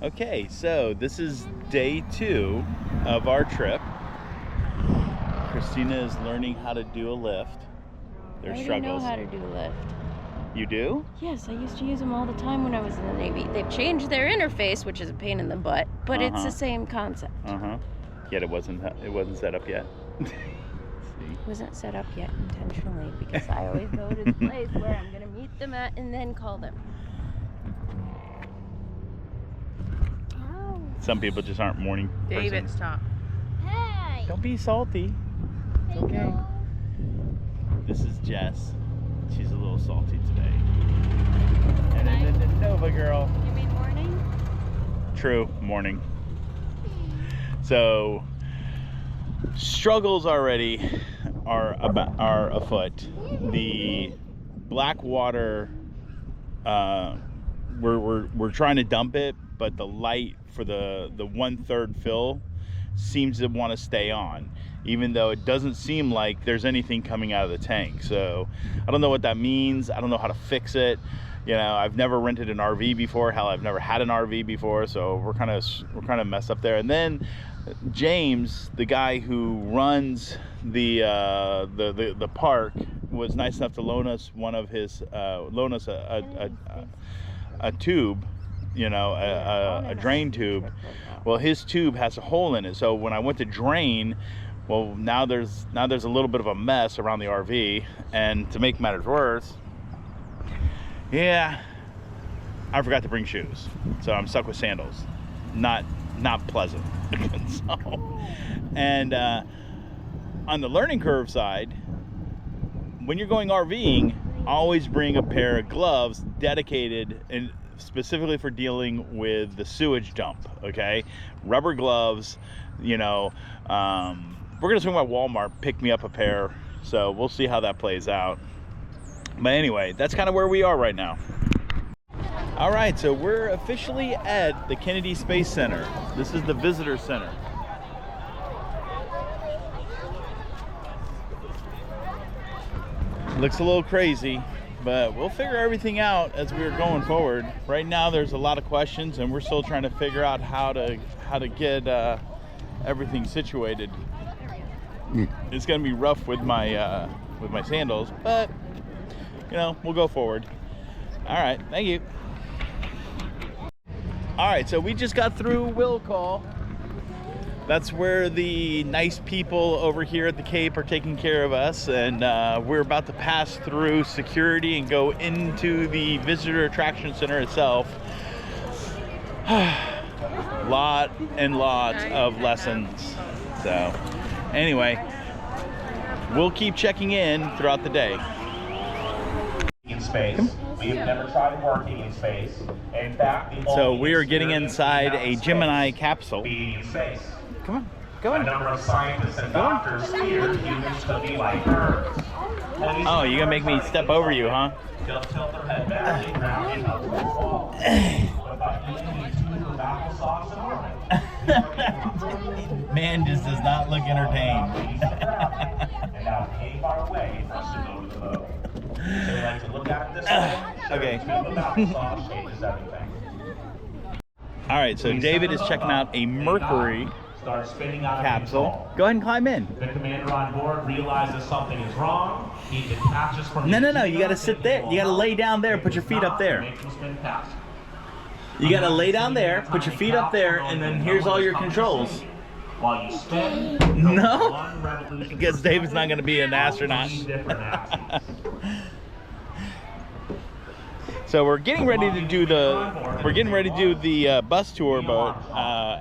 Okay, so this is day 2 of our trip. Christina is learning how to do a lift. There's struggles. I know how to do a lift. You do? Yes, I used to use them all the time when I was in the Navy. They've changed their interface, which is a pain in the butt, but it's the same concept. Yet it wasn't set up yet. It wasn't set up yet intentionally because I always go to the place where I'm going to meet them at and then call them. Some people just aren't morning persons. David, stop. Hey! Don't be salty. It's okay. This is Jess. She's a little salty today. And then the Nova girl. You mean morning? True, morning. So struggles already are afoot. The black water, we're trying to dump it, but the light for the 1/3 fill seems to want to stay on, even though it doesn't seem like there's anything coming out of the tank. So I don't know what that means. I don't know how to fix it. You know, I've never rented an RV before. Hell, I've never had an RV before, so we're kind of messed up there. And then James, the guy who runs the park, was nice enough to loan us a tube, you know, a drain tube. Well, his tube has a hole in it, so when I went to drain, well, now there's a little bit of a mess around the RV. And to make matters worse, yeah, I forgot to bring shoes, so I'm stuck with sandals. Not pleasant. So, and on the learning curve side, when you're going RVing, always bring a pair of gloves dedicated and specifically for dealing with the sewage dump. Okay, rubber gloves. You know, we're gonna swing by Walmart, pick me up a pair, so we'll see how that plays out. But anyway, that's kind of where we are right now. All right, so we're officially at the Kennedy Space Center. This is the visitor center. Looks a little crazy, but we'll figure everything out as we're going forward. Right now, there's a lot of questions, and we're still trying to figure out how to get everything situated. It's gonna be rough with my sandals, but you know, we'll go forward. All right, thank you. All right, so we just got through Will Call. That's where the nice people over here at the Cape are taking care of us, and we're about to pass through security and go into the visitor attraction center itself. Lot and lots of lessons. So anyway, we'll keep checking in throughout the day. In space. We have never tried working in space. In fact, so we are getting inside a Gemini capsule. In space. Come on, go A on. number of scientists and doctors fear humans to be like birds. Oh, you're gonna make me step over you, huh? They'll tilt their head badly around and up will fall. Without eating a tube of applesauce and orange. Man just does not look entertained. And now pave our way for us to go to the moon. So we like to look at it this way. Okay. A tube of applesauce changes everything. All right, so David is checking out a Mercury Start spinning out of capsule. control. Go ahead and climb in. The commander on board realizes something is wrong. He detaches from No, you gotta sit there. You gotta lay down there, put your feet up there. Make them spin past. You gotta lay down there, put your feet up there, and then here's all your controls. While you spin, No, one revolution because David's not gonna be an astronaut. different axes. So we're getting ready to do the bus tour, but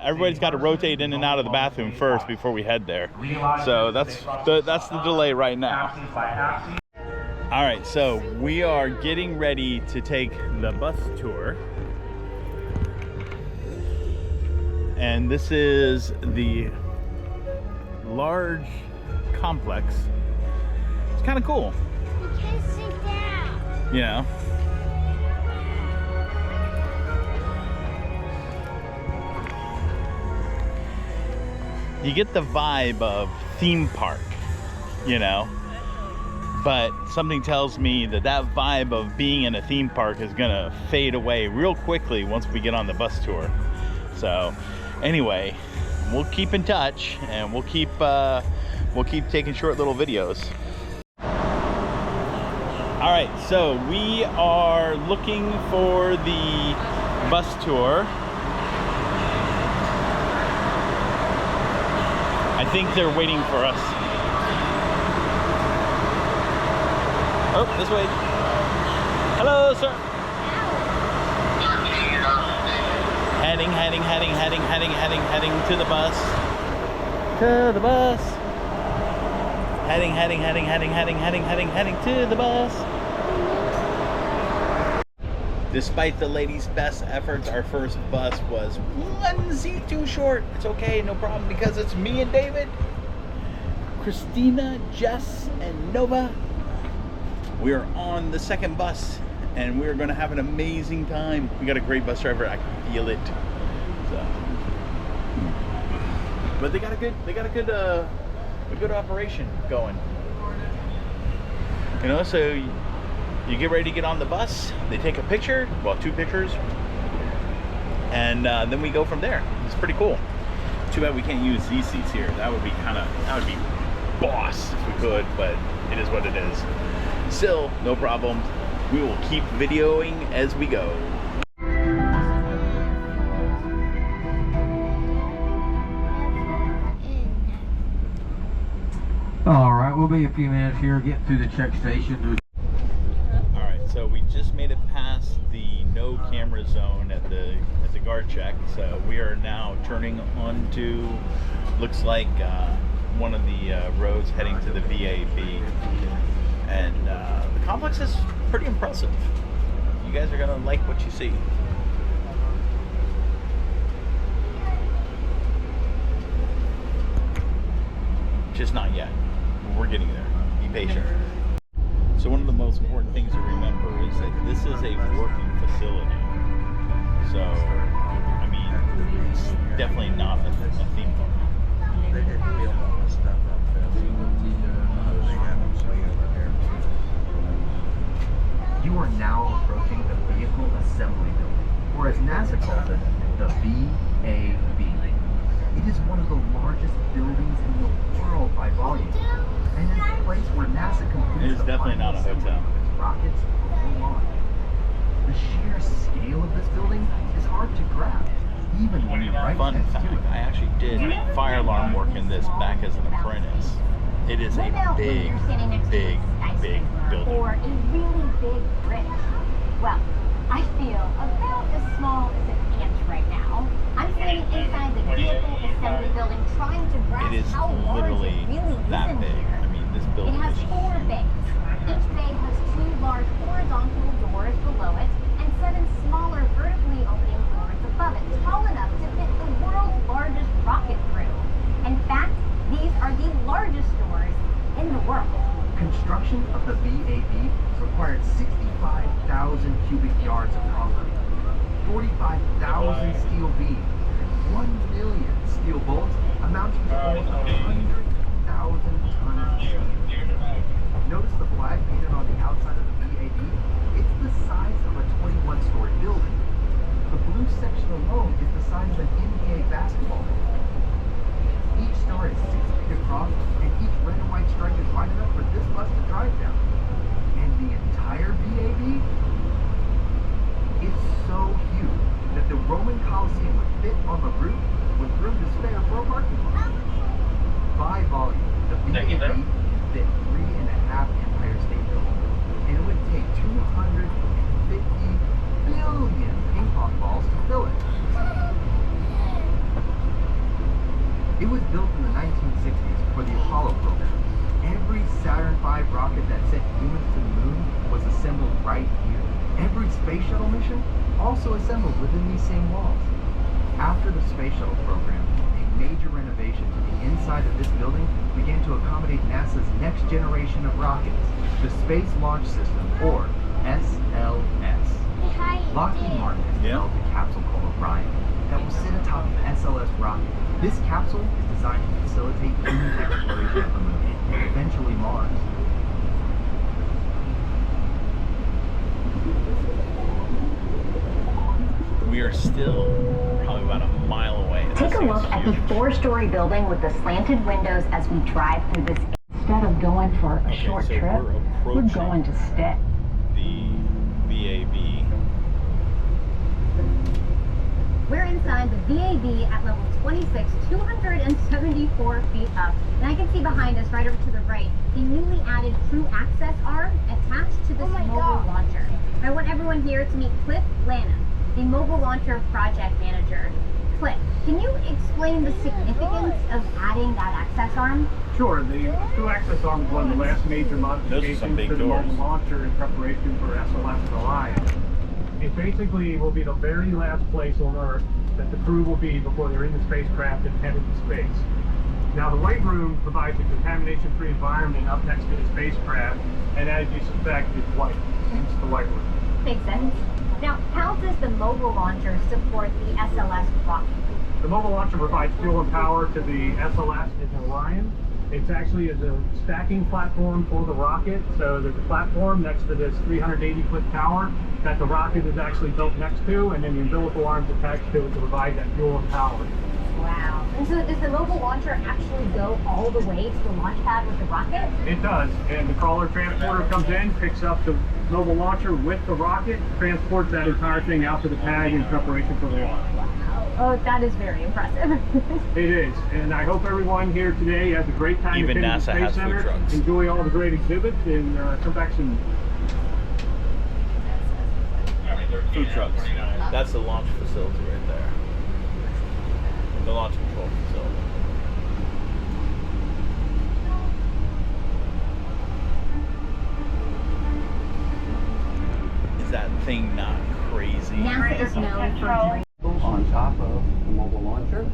everybody's got to rotate in and out of the bathroom first before we head there. So that's the delay right now. All right, so we are getting ready to take the bus tour, and this is the large complex. It's kind of cool. You can't sit down. You know. You get the vibe of theme park, you know, but something tells me that vibe of being in a theme park is gonna fade away real quickly once we get on the bus tour. So anyway, we'll keep in touch, and we'll keep taking short little videos. All right, so we are looking for the bus tour. I think they're waiting for us. Oh, this way. Hello, sir. Heading to the bus. To the bus. Heading to the bus. Despite the lady's best efforts, our first bus was one seat too short. It's okay, no problem, because it's me and David, Christina, Jess, and Nova. We are on the second bus, and we're going to have an amazing time. We got a great bus driver. I can feel it. So, but they got a good operation going. You know, so you get ready to get on the bus. They take a picture, well, 2 pictures, and then we go from there. It's pretty cool. Too bad we can't use these seats here. That would be boss if we could, but it is what it is. Still, no problem. We will keep videoing as we go. All right, we'll be a few minutes here, getting through the check station. All right, so we just made it past the no camera zone at the guard check. So we are now turning onto, looks like one of the roads heading to the VAB. And the complex is pretty impressive. You guys are gonna like what you see. Just not yet. We're getting there. Be patient. So one of the most important things to remember is that this is a working facility. So, I mean, it's definitely not a theme park. They didn't build all this stuff up there. They haven't seen it there. You are now approaching the Vehicle Assembly Building, or as NASA calls it, the VAB. It is one of the largest buildings in the world by volume, and is the place where NASA completes It is definitely not a hotel. its rockets before launch. The sheer scale of this building is hard to grasp, even when you're right Fun next fact, to it. I actually did fire alarm work in this back as an apprentice. It is a big building. Or a really big bridge. Well, I feel about as small as an ant right now. I'm standing inside the Vehicle Assembly Building trying to grasp It is how large literally it really is that in big. here. I mean, this It building has is 4 bays. Each bay has 2 large horizontal doors below it and 7 smaller vertically opening doors above it, tall enough to fit the world's largest rocket crew. In fact, these are the largest doors in the world. Construction of the VAB required 65,000 cubic yards of concrete, 45,000 steel beams, 1 million steel bolts, amounting to almost 100,000 tons of steel. Notice the flag painted on the outside of the VAB? It's the size of a 21-story building. The blue section alone is the size of an NBA basketball court. Each star is 6 feet across, and each red and white stripe is wide enough for this bus to drive down. And the entire VAB? It's so huge that the Roman Colosseum would fit on the roof with room to spare for a parking lot. By volume, the VAB can fit 3.5 Empire State Buildings, and it would take 250 billion ping pong balls to fill it. It was built in the 1960s for the Apollo program. Every Saturn V rocket that sent humans to the moon was assembled right here. Every space shuttle mission also assembled within these same walls. After the space shuttle program, a major renovation to the inside of this building began to accommodate NASA's next generation of rockets, the Space Launch System, or SLS. Lockheed Martin has developed a capsule called Orion that will sit atop the SLS rocket. This capsule is designed to facilitate human exploration of the moon, and eventually Mars. We are still probably about a Take a look at the 4-story building with the slanted windows as we drive through this. Instead of going for a short so trip, we're going to stay. The VAB. We're inside the VAB at level 26, 274 feet up. And I can see behind us, right over to the right, the newly added crew access arm attached to this mobile launcher. I want everyone here to meet Cliff Lana, the mobile launcher project manager. Cliff, can you explain the significance of adding that access arm? Sure. The crew access arm is one of the last major modifications to the mobile launcher in preparation for SLS Alliance. It basically will be the very last place on Earth that the crew will be before they're in the spacecraft and headed to space. Now, the white room provides a contamination-free environment up next to the spacecraft, and as you suspect, it's white. Hence the white room. Makes sense. Now, how does the mobile launcher support the SLS rocket? The mobile launcher provides fuel and power to the SLS and Orion. It's actually a stacking platform for the rocket. So there's a platform next to this 380-foot tower that the rocket is actually built next to, and then the umbilical arms attached to it to provide that fuel and power. Wow. And so does the mobile launcher actually go all the way to the launch pad with the rocket? It does. And the crawler transporter comes in, picks up the mobile launcher with the rocket, transports that entire thing out to the pad in preparation for the launch. Oh, that is very impressive. It is, and I hope everyone here today has a great time. Even attending NASA the Space has food Center, trucks. enjoy all the great exhibits, and come back soon. Food trucks. That's the launch facility right there. The launch control facility. Is that thing not crazy? NASA is known for on top of the mobile launcher,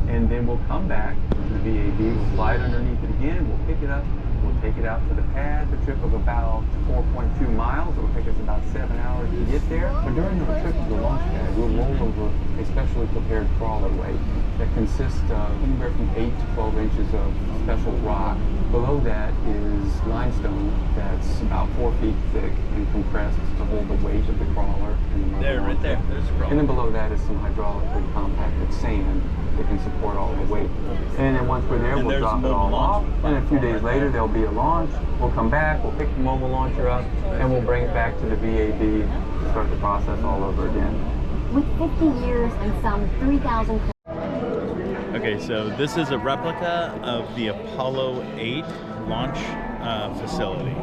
and then we'll come back. The VAB will slide underneath it again. We'll pick it up. We'll take it out to the pad. The trip of about 4.2 miles. It will take us about 7 hours to get there. But during the trip to the launch pad, we'll roll over a specially prepared crawler weight that consists of anywhere from 8 to 12 inches of special rock. Below that is limestone that's about 4 feet thick and compressed to hold the weight of the crawler. And the Right there. There's the crawler. And then below that is some hydraulically compacted sand that can support all the weight. And then once we're there, we'll drop it all off. And a few days later, there'll be a launch. We'll come back, we'll pick the mobile launcher up, and we'll bring it back to the VAB to start the process all over again. with 50 years and some 3,000. Okay, so this is a replica of the Apollo 8 launch facility.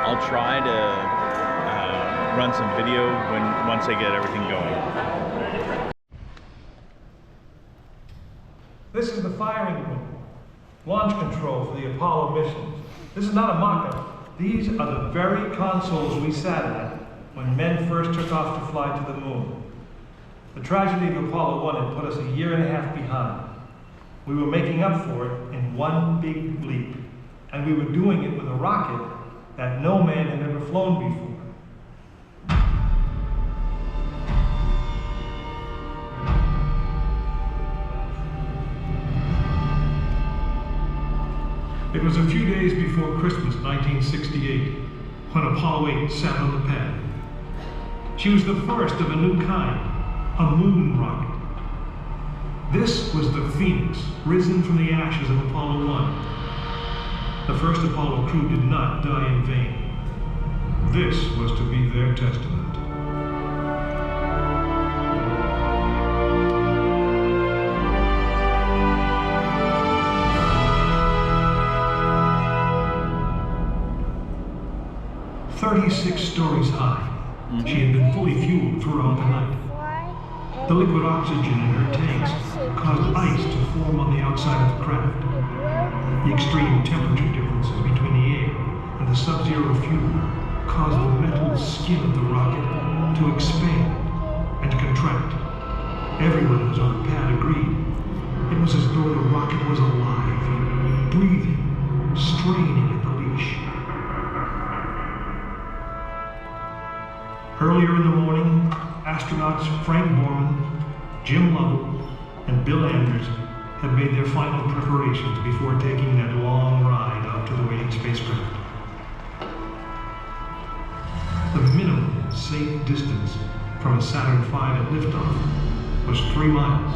I'll try to run some video once I get everything going. This is the firing room, launch control for the Apollo missions. This is not a mock-up. These are the very consoles we sat at when men first took off to fly to the moon. The tragedy of Apollo 1 had put us a year and a half behind. We were making up for it in one big leap, and we were doing it with a rocket that no man had ever flown before. It was a few days before Christmas 1968 when Apollo 8 sat on the pad. She was the first of a new kind, a moon rocket. This was the Phoenix, risen from the ashes of Apollo 1. The first Apollo crew did not die in vain. This was to be their testament. "36 stories high, she had been fully fueled throughout the night. The liquid oxygen in her tanks caused ice to form on the outside of the craft. The extreme temperature differences between the air and the sub-zero fuel caused the metal skin of the rocket to expand and contract. Everyone who was on the pad agreed. It was as though the rocket was alive, breathing, straining at the leash. Earlier in the morning, astronauts Frank Borman, Jim Lovell, and Bill Anders have made their final preparations before taking that long ride out to the waiting spacecraft. The minimum safe distance from a Saturn V at liftoff was 3 miles.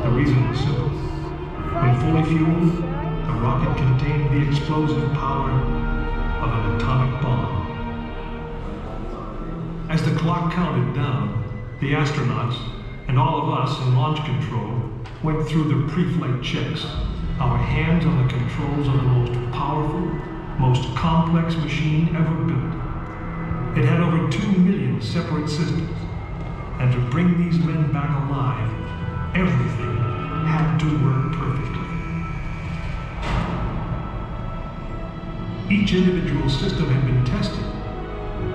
The reason was simple. When fully fueled, the rocket contained the explosive power of an atomic bomb. As the clock counted down, the astronauts and all of us in launch control went through the pre-flight checks, our hands on the controls of the most powerful, most complex machine ever built. It had over 2 million separate systems, and to bring these men back alive, everything had to work perfectly. Each individual system had been tested,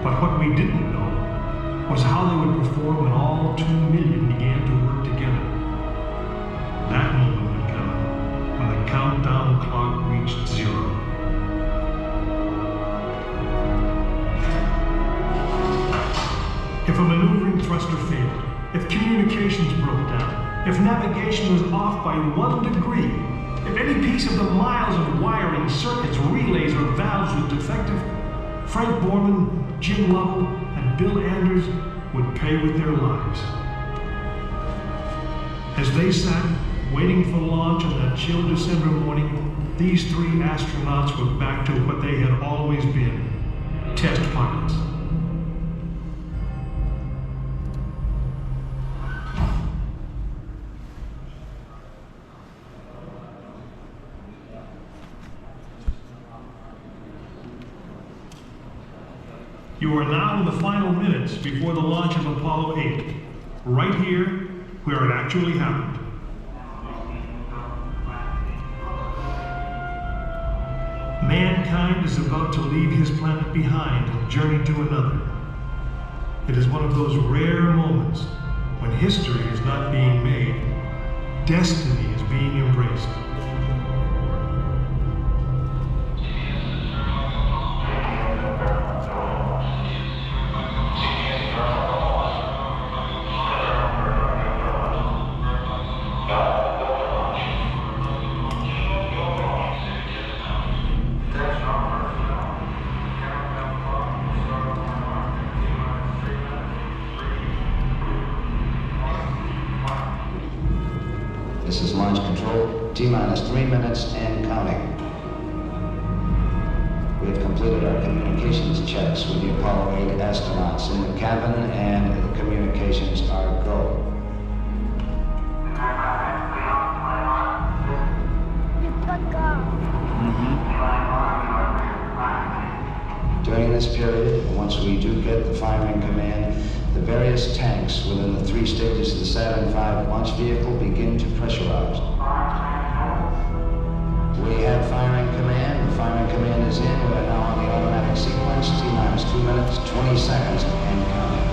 but what we didn't know was how they would perform when all 2 million began to work together. That moment would come when the countdown clock reached 0. If a maneuvering thruster failed, if communications broke down, if navigation was off by 1 degree, if any piece of the miles of wiring, circuits, relays, or valves was defective, Frank Borman, Jim Lovell, and Bill Anders would pay with their lives. As they sat, waiting for launch on that chill December morning, these 3 astronauts were back to what they had always been, test pilots. You are now in the final minutes before the launch of Apollo 8, right here where it actually happened. Mankind is about to leave his planet behind and journey to another. It is one of those rare moments when history is not being made, destiny is being embraced. This is launch control, T-minus 3 minutes and counting. We have completed our communications checks with the Apollo 8 astronauts in the cabin, and the communications are go. During this period, once we do get the firing command, the various tanks within the 3 stages of the Saturn V launch vehicle begin to pressurize. We have firing command. The firing command is in. We are now on the automatic sequence. T-minus 2 minutes, 20 seconds, and counting.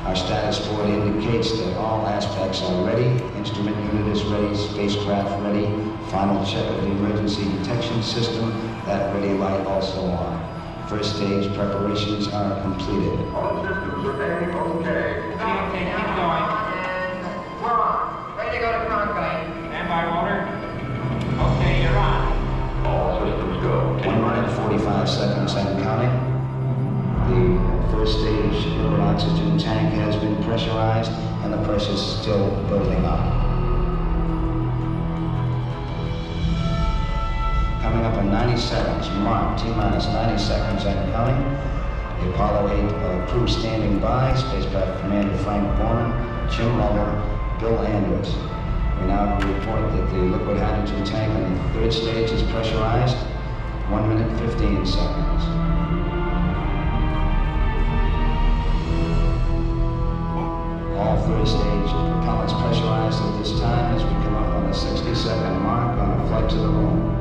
Our status board indicates that all aspects are ready. Instrument unit is ready, spacecraft ready. Final check of the emergency detection system, that ready light also on. First stage preparations are completed. All systems are ready, okay. Okay, keep going. And we're on. Ready to go to concave. Stand by, Walter. Okay, you're on. All systems go. 1 minute, 45 seconds and counting. The first stage liquid oxygen tank has been pressurized, and the pressure is still building up. Coming up in 90 seconds, mark T-minus 90 seconds and counting. The Apollo 8 crew standing by, spacecraft commander Frank Borman, Jim Lovell, Bill Anders. We now report that the liquid hydrogen tank in the 3rd stage is pressurized. 1 minute, 15 seconds. All 3rd stage propellants pressurized at this time as we come up on the 60-second mark on a flight to the moon.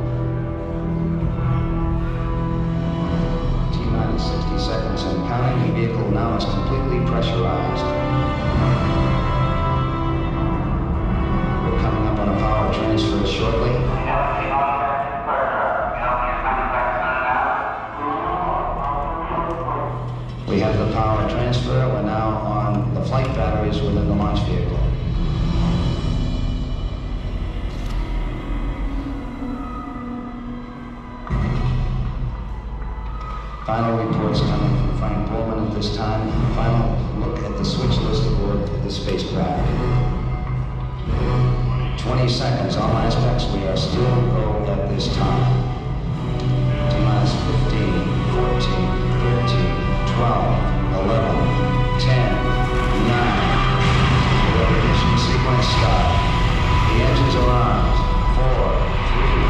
T-minus 60 seconds and counting. The vehicle now is completely pressurized. We're coming up on a power transfer shortly. batteries within the launch vehicle. Final reports coming from Frank Borman at this time. Final look at the switch list aboard the spacecraft. 20 seconds, all aspects, we are still go at this time. T-minus 15, 14, 13, 12, 11, 10, 9. The ignition sequence start. The engines are armed. 4, 3,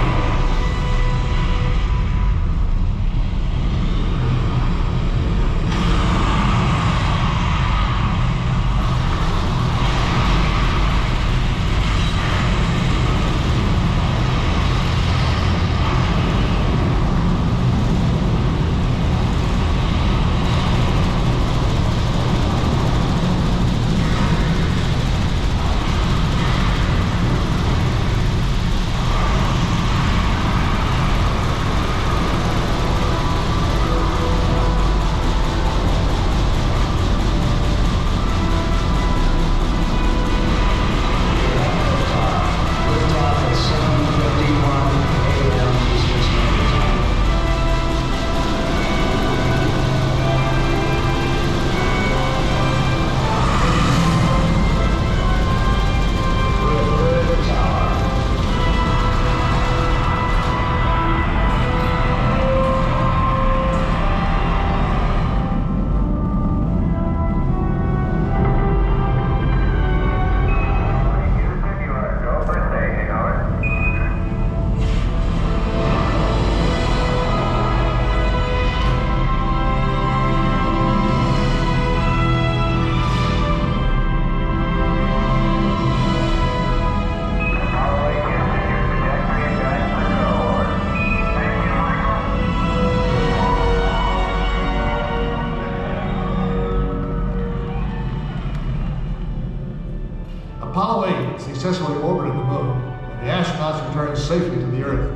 Apollo 8 successfully orbited the moon, and the astronauts returned safely to the Earth.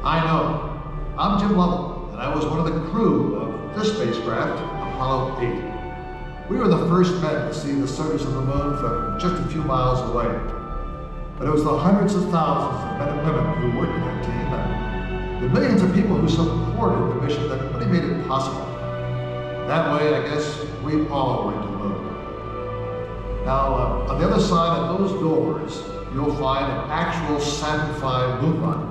I know. I'm Jim Lovell, and I was one of the crew of this spacecraft, Apollo 8. We were the first men to see the surface of the moon from just a few miles away. But it was the hundreds of thousands of men and women who worked in that team, and the millions of people who supported the mission that really made it possible. That way, I guess, we all went to the moon. Now, on the other side of those doors, you'll find an actual Saturn V moon rocket.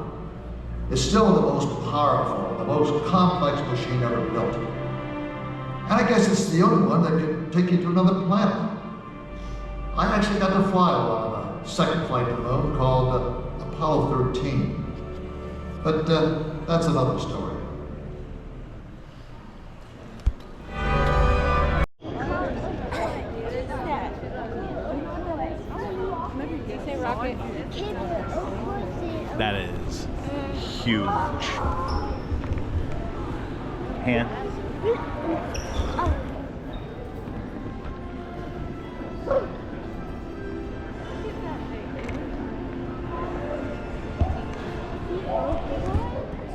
It's still the most powerful, the most complex machine ever built. And I guess it's the only one that can take you to another planet. I actually got to fly one on a second flight to the moon called Apollo 13. But that's another story. That is huge. Hand.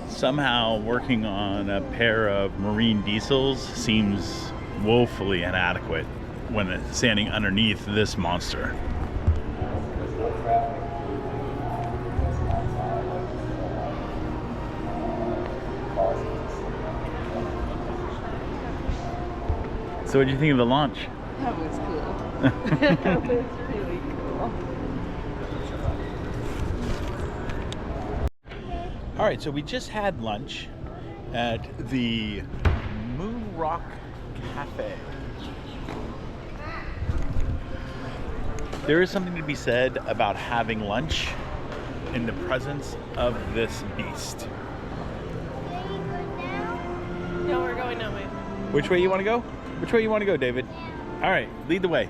Somehow working on a pair of marine diesels seems woefully inadequate when it's standing underneath this monster. So what did you think of the launch? That was cool. That was really cool. All right, so we just had lunch at the Moon Rock Cafe. There is something to be said about having lunch in the presence of this beast. No, we're going that way. Which way you want to go? Which way you want to go, David? All right, lead the way.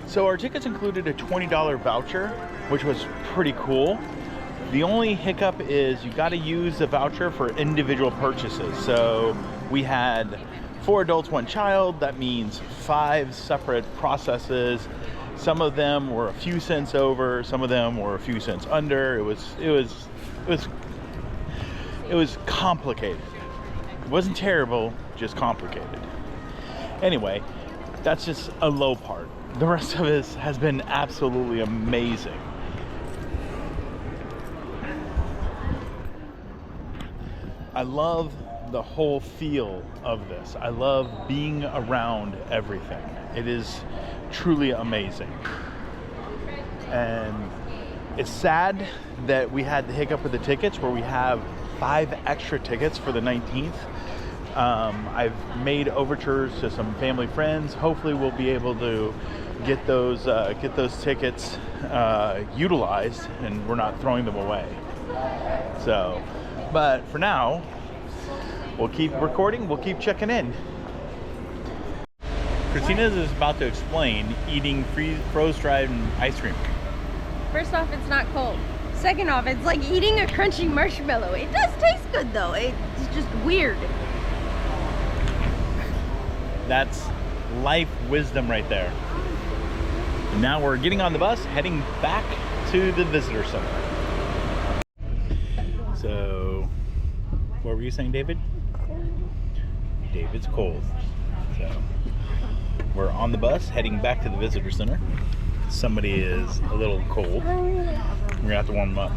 So our tickets included a $20 voucher, which was pretty cool. The only hiccup is you got to use the voucher for individual purchases. So we had 4 adults, 1 child. That means 5 separate processes. Some of them were a few cents over. Some of them were a few cents under. It was complicated. It wasn't terrible, just complicated. Anyway, that's just a low part. The rest of this has been absolutely amazing. I love the whole feel of this. I love being around everything. It is truly amazing. And it's sad that we had the hiccup with the tickets, where we have 5 extra tickets for the 19th. I've made overtures to some family friends. Hopefully we'll be able to get those tickets utilized, and we're not throwing them away. So, but for now, we'll keep recording, we'll keep checking in. Christina is about to explain eating froze-dried ice cream. First off, it's not cold. Second off, it's like eating a crunchy marshmallow. It does taste good though. It's just weird. That's life wisdom right there. And now we're getting on the bus, heading back to the visitor center. So, what were you saying, David? David's cold. So, we're on the bus, heading back to the visitor center. Somebody is a little cold. We're gonna have to warm them up.